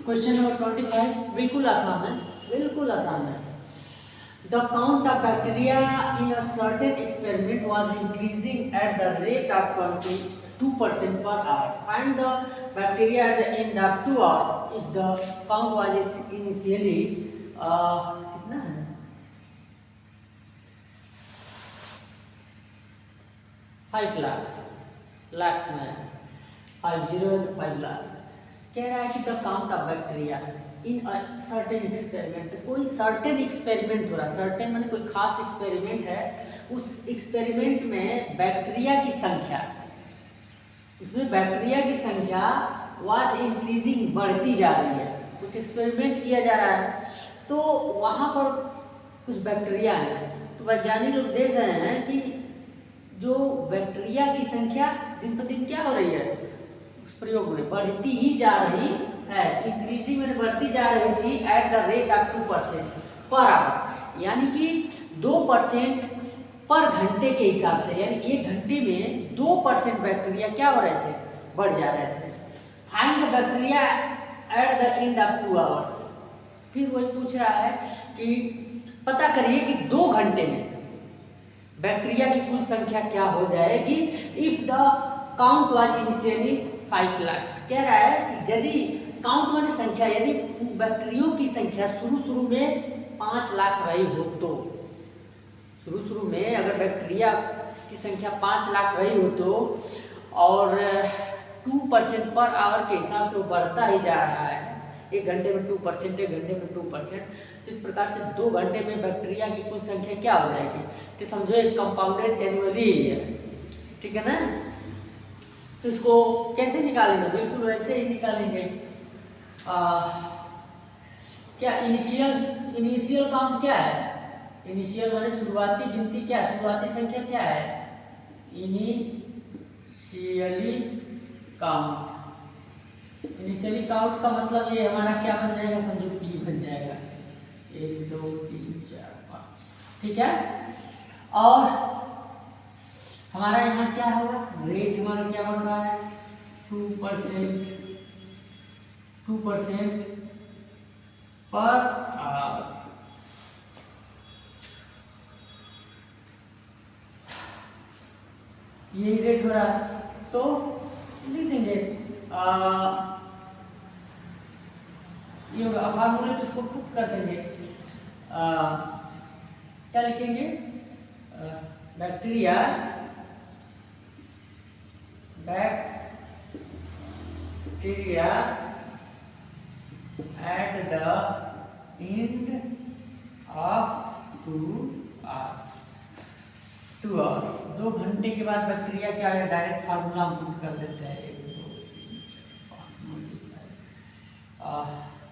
Question number 25 बिल्कुल आसान है, बिल्कुल आसान है। The count of bacteria in a certain experiment was increasing at the rate of 22% per hour. Find the bacteria at the end of 2 hours if the count was initially कितना है 5 लाख में 5 लाख कह रहा है कि the count of bacteria in a certain experiment. कोई certain experiment हो रहा है, सर्टेन माने कोई खास एक्सपेरिमेंट है, उस एक्सपेरिमेंट में बैक्टीरिया की संख्या, उसमें बैक्टीरिया की संख्या वाज इंक्रीजिंग, बढ़ती जा रही है। कुछ एक्सपेरिमेंट किया जा रहा है तो वहाँ पर कुछ बैक्टीरिया हैं, तो वैज्ञानिक लोग देख रहे हैं कि जो बैक्टीरिया की संख्या दिन पर दिन क्या हो रही है, उस प्रयोग में बढ़ती ही जा रही है। इंक्रीजिंग में बढ़ती जा रही थी at the rate of 2% per hour, यानी कि 2% पर घंटे के हिसाब से, यानी 1 घंटे में 2% बैक्टीरिया क्या हो रहे थे, बढ़ जा रहे थे। Find the bacteria at the end of 2 hours. फिर वही पूछ रहा है कि पता करिए कि 2 घंटे में बैक्टीरिया की कुल संख्या क्या हो जाएगी if the count was initially 5 lakh. कह रहा है कि यदि काउंट माने संख्या, यदि बैक्टीरियों की संख्या शुरू में 5 लाख रही हो तो, शुरू में अगर बैक्टीरिया की संख्या 5 लाख रही हो तो, और 2% पर आवर के हिसाब से वो बढ़ता ही जा रहा है, 1 घंटे में 2%, 1 घंटे में 2%, तो इस प्रकार से 2 घंटे में बैक्टीरिया की कुल संख्या क्या हो जाएगी, तो समझो एक कंपाउंडेड एनुअली है, ठीक है ना। तो इसको कैसे निकालेंगे, बिल्कुल वैसे ही निकालेंगे। क्या इनिशियल काउंट क्या है, इनिशियल माने शुरुआती गिनती, क्या शुरुआती संख्या क्या है, इनिशियली काउंट। इनिशियली काउंट का मतलब ये हमारा क्या बन जाएगा, समझो पी बन जाएगा, 1 2 3 4 5, ठीक है। और हमारा यहाँ क्या होगा, रेट हमारा क्या बन रहा है, 2% पर आवर। यही रेट हो रहा है, तो लिख देंगे ये होगा फार्मूले, तो इसको पुट कर देंगे। क्या लिखेंगे, bacteria at the end of 2 hours, 2 घंटे के बाद बैक्टीरिया क्या है, डायरेक्ट फार्मूला हम पुट कर देते हैं, 1 2 3 4 5 मल्टीप्लाई,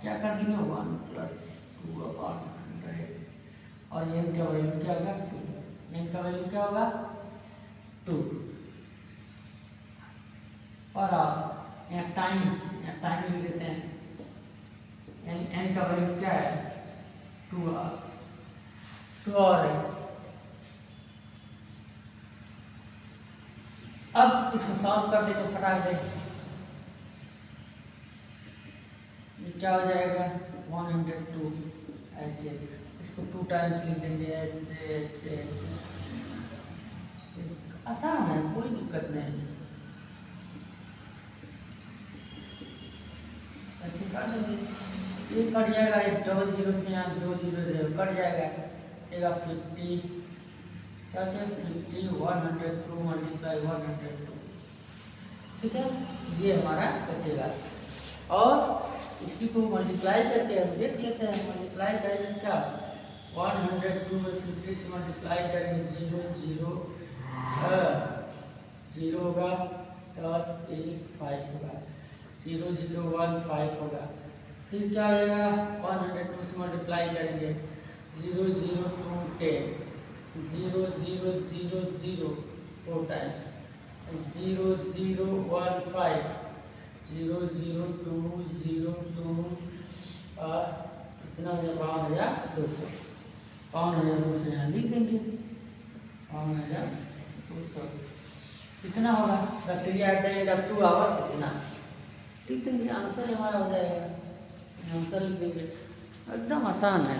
क्या कर देंगे 1 + 2/100, और एन का वैल्यू क्या होगा 2, एन का वैल्यू क्या होगा 2 और यहाँ टाइम लिख देते हैं, एन का वैल्यू क्या है 2 और है। अब इसको सॉल्व कर दे तो फटाक दे, ये क्या हो जाएगा 102, ऐसे इसको 2 टाइम्स लिख देंगे, ऐसे ऐसे ऐसे, आसान है, कोई दिक्कत नहीं, ऐसे कर देंगे। ये कट जाएगा, 00 से यहाँ 0 कट जाएगा, देगा 50, क्या चाहिए 50 102 मल्टीप्लाई 102, ठीक है, ये हमारा बचेगा। और इसी को मल्टीप्लाई करके हम देख लेते हैं, मल्टीप्लाई करेंगे क्या 102 में 50 से मल्टीप्लाई करेंगे 0 होगा, 10 1 5 होगा, 0015 होगा। फिर क्या आएगा 102 से मल्टीप्लाई करेंगे 0 0 2 10, 0 0 0 0 4 टाइम्स, 0 0 1 5, 0 0 2 0 2, कितना हो जाए 5200, 5200 यहाँ लिख देंगे, 5200 कितना होगा, bacteria at the end of 2 hours इतना लिख देंगे, आंसर हमारा हो जाएगा आंसर लिख देंगे, एकदम आसान है।